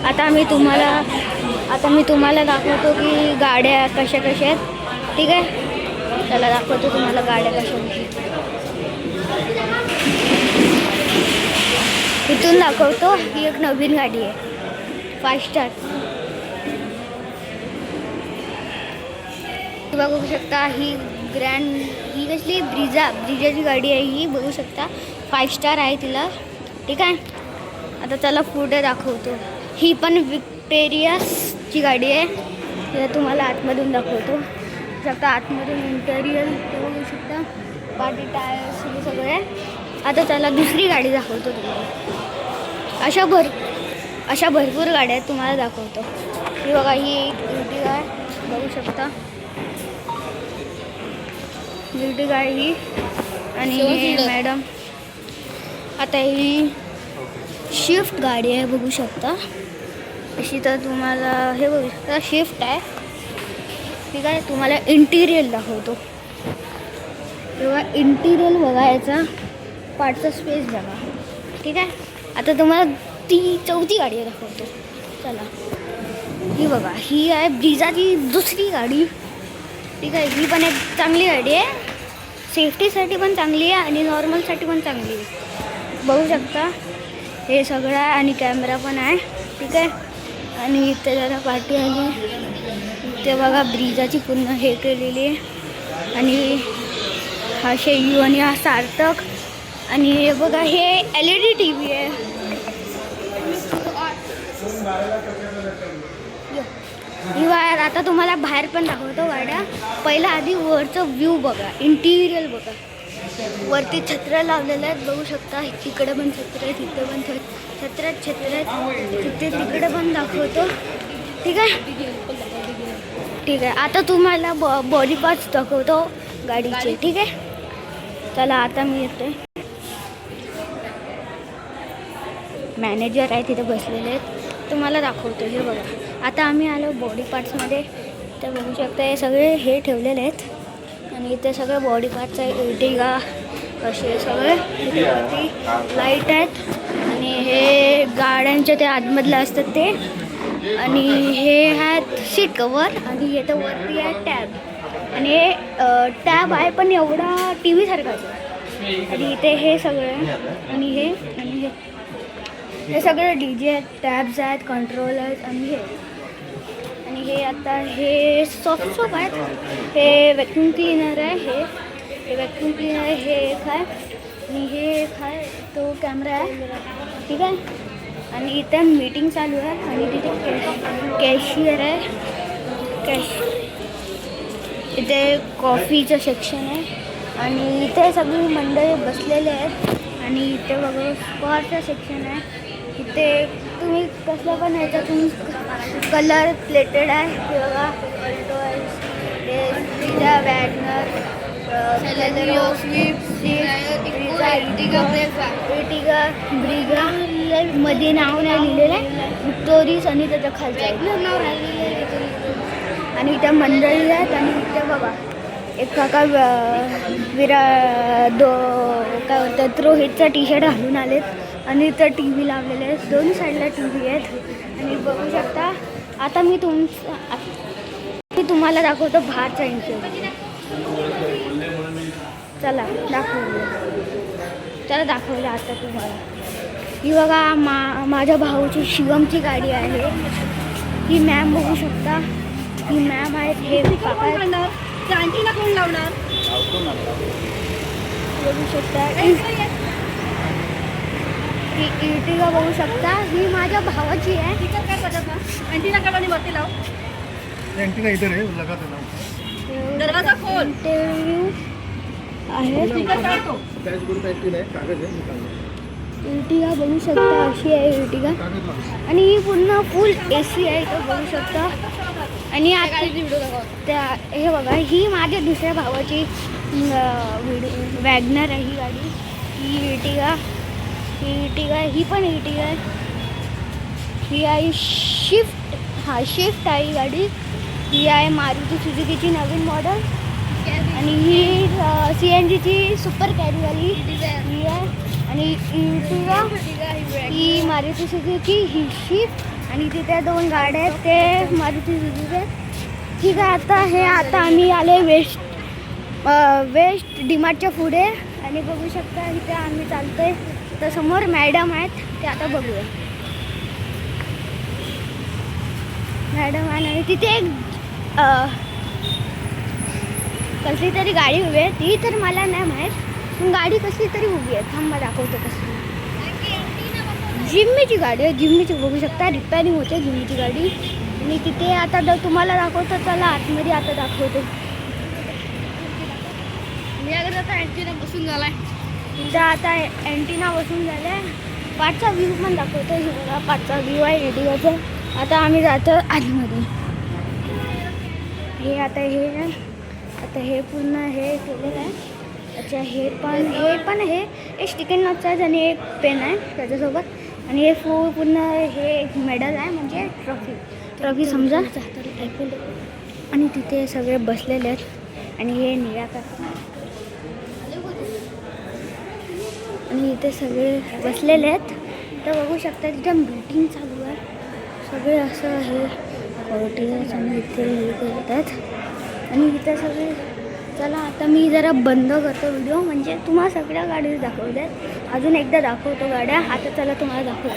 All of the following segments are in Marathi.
आता मी तुम्हाला दाखवतो की गाड्या कशा कशा आहेत. ठीक आहे, चला दाखवतो तुम्हाला गाड्या कशा आहेत. इथून दाखवतो. ही एक नवीन गाडी आहे 5 स्टार. बघू शकता ही कसली ब्रिजाची गाडी आहे. ही बघू शकता 5 स्टार आहे तिला. ठीक आहे, आता चला पुढे दाखवतो. ही पण विक्टोरियाची गाडी आहे. तिला तुम्हाला आतमधून दाखवतो. शकता आतमधून इंटेरियर बघू शकता. पाठी टायर्स हे सगळे. आता चला दुसरी गाडी दाखवतो तुम्हाला. अशा भरपूर गाड्या आहेत, तुम्हाला दाखवतो. ही बघा, ही एक Ertiga आहे बघू शकता. Ertiga आहे ही. आणि हे मॅडम आता ही शिफ्ट गाडी आहे बघू शकता. अशी तर तुम्हाला हे बघू शकता शिफ्ट आहे. ठीक आहे, तुम्हाला इंटिरियर दाखवतो. तेव्हा इंटिरियर बघायचा, पार्टचा स्पेस बघा. ठीक आहे, आता तुम्हाला ती चौथी गाडी दाखवतो. चला, ही बघा, ही आहे ब्रिजाची दुसरी गाडी. ठीक आहे, ही पण एक चांगली गाडी आहे. सेफ्टीसाठी पण चांगली आहे आणि नॉर्मलसाठी पण चांगली आहे बघू शकता. हे सगळं आहे आणि कॅमेरा पण आहे. ठीक आहे, आणि इथे जरा पार्टी आली. इथे बघा ब्रिजाची पूर्ण हे केलेली आहे. आणि हा शेयू आणि हा सार्थक. आणि हे बघा, हे LED TV आहे. ही वायर आता तुम्हाला बाहेर पण दाखवतो गाड्या. पहिला आधी वरचं व्ह्यू बघा, इंटिरियर बघा. वरती छत्र लावलेलं आहेत बघू शकता. तिकडे पण छत्र आहे, तिथे पण छत्र आहेत. तिकडे पण दाखवतो. ठीक आहे, ठीक आहे. आता तुम्हाला बॉडी पार्ट्स दाखवतो गाडीचे. ठीक आहे, चला आता मी येते. मॅनेजर आहे तिथे बसलेले आहेत, तुम्हाला दाखवतो. हे बघा, आता आम्ही आलो बॉडी पार्ट्समध्ये. तर बघू शकता हे सगळे हे ठेवलेले आहेत. आणि इथे सगळे बॉडी पार्ट्स आहे. Ertiga असे सगळे. वरती लाईट आहेत. आणि हे गाड्यांचे ते आतमधले असतात ते. आणि हे आहेत सीट कवर. आणि हे तर वरती आहे टॅब. आणि हे टॅब आहे पण एवढा TV सारखाच आहे. आणि इथे हे सगळे आणि हे सगळे DJ आहेत, टॅब्स आहेत, कंट्रोल आहेत. आणि हे आता हे सॉफ्ट आहेत. हे व्हॅक्यूम क्लीनर आहे. हे व्हॅक्यूम क्लीनर आहे. हे एक आहे आणि हे एक आहे, तो कॅमेरा आहे. ठीक आहे, आणि इथे मीटिंग चालू आहे. आणि तिथे कॅशियर आहे. इथे कॉफीचं सेक्शन आहे. आणि इथे सगळी मंडळी बसलेले आहेत. आणि इथे बघा स्पॉटचं सेक्शन आहे. इथे तुम्ही कसलं पण ह्याच्यातून कलर प्लेटेड आहे. हे बघा अल्टो आहे, वॅगनर, ब्रिजा मध्ये नाव नाही लिहिलेलं आहे. विक्टोरीज आणि त्याच्या खालचं नाव राहिलेलं. आणि इथे मंडळी आहेत. आणि इथे बघा एक काका काय बोलतात रोहितचा T-शर्ट घालून आलेत. आणि इथं TV लावलेले आहेत. दोन साईडला TV आहेत. आणि बघू शकता आता मी तुम्हाला दाखवतो बाहेरचा इंटेरियर. चला दाखवलं आता तुम्हाला. ही बघा माझ्या भाऊची शिवमची गाडी आहे. ही मॅम बघू शकता. ही मॅम आहेत. हे काका आंटीला कोण लावणार बघू शकता. ही Ertiga बघू शकता. ही माझ्या भावाची आहे. आंटीला का वरती लाव. Ertiga इधर है, लगा देना. दरवाजा खोल. इंटरव्ह्यू आहे. डॅशबोर्ड Ertiga आहे, कागद आहे, निकाल. Ertiga बघू शकता. अशी आहे Ertiga. आणि ही पूर्ण फुल AC आहे इथं बघू शकता. आणि आता हे बघा, ही माझ्या दुसऱ्या भावाची वॅगनर आहे ही गाडी. ही Ertiga ही पण Ertiga आहे. ही आहे शिफ्ट. शिफ्ट आहे ही गाडी. ही आहे मारुती सुझुकीची नवीन मॉडेल. आणि ही CNGची सुपर कॅरीवाली ही आहे. आणि Ertiga ही मारुती सुझुकी, ही शिफ्ट आणि तिथे 2 गाड्या आहेत ते मारुती सुझुकी आहेत. ठीक आहे, आता आम्ही आले वेस्ट डीमार्टच्या पुढे आणि बघू शकता इथे आम्ही चालतोय. तर समोर मॅडम आहेत ते आता बघूया. मॅडम आहे आणि तिथे एक कसली तरी गाडी उभी आहे. ती तर मला नाही माहीत, पण गाडी कसली तरी उभी आहे. थांबा दाखवतो कसली. जिम्मीची गाडी आहे. जिम्मीची बघू शकता रिपेअरिंग होते जिम्मीची गाडी. आणि तिथे आता तुम्हाला दाखवतो. चला आतमध्ये आता दाखवतो. मी अगर आता अँटीना बसून झालाय. तिथं आता अँटीना बसून झालाय. पाठचा व्ह्यू पण दाखवतो. हे बघा पाठचा व्ह्यू आहे रेडिओचा. आता आम्ही जातो आतमध्ये. हे आता हे पूर्ण हे केलेलं आहे. अच्छा हे पण हे एक स्टिकर नॉटचं आहे आणि एक पेन आहे त्याच्यासोबत. आणि हे पूर्ण हे एक मेडल आहे म्हणजे ट्रॉफी समजा. आणि तिथे सगळे बसलेले आहेत आणि हे निळ्या आणि इथे सगळे बसलेले आहेत. तर बघू शकता तिथे मीटिंग चालू आहे. सगळे असं हे कोर्टीज आणि इथे हे करतात. आणि इथे सगळे चला आता मी जरा बंद करतो व्हिडिओ म्हणजे तुम्हाला सगळ्या गाड्या दाखवतात. अजून एकदा दाखवतो गाड्या. आता चला तुम्हाला दाखवतो.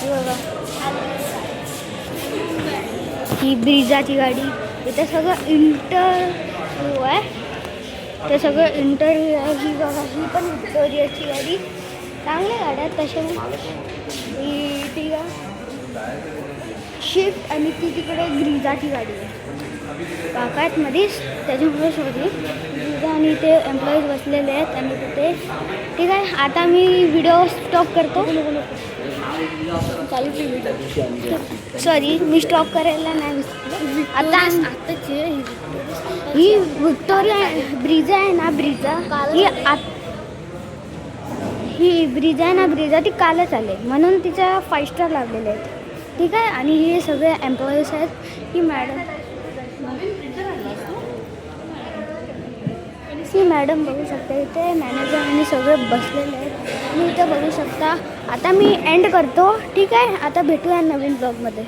बघा ही ब्रिजाची गाडी. इथं सगळं इंटरव्ह्यू आहे. ते सगळं इंटरव्ह्यू आहे. ही बघा ही पण व्हिक्टोरियाची गाडी. चांगल्या गाड्या आहेत तशा. ही ती शिफ्ट आणि ती तिकडे ग्रीजाची गाडी आहे. काका आहेत मध्येच त्याच्यामुळे शोधली ग्रीजा. आणि ते एम्प्लॉईज बसलेले आहेत आणि तिथे. ठीक आहे आता मी व्हिडिओ स्टॉप करतो. सॉरी मी स्टॉप करायला नाही विसरले. आता ही व्हिक्टोरिया ब्रिजा आहे ना ब्रिजा ही ब्रिजा आहे ना ब्रिजा ती कालच आले म्हणून तिच्या 5 स्टार लागलेले आहेत. ठीक आहे. आणि हे सगळे एम्प्लॉईज आहेत. ही मॅडम बघू शकता. इथे मॅनेजर आणि सगळे बसलेले आहेत. आणि इथं बघू शकता. आता मी एंड करतो. ठीक आहे आता भेटूया नवीन ब्लॉगमध्ये.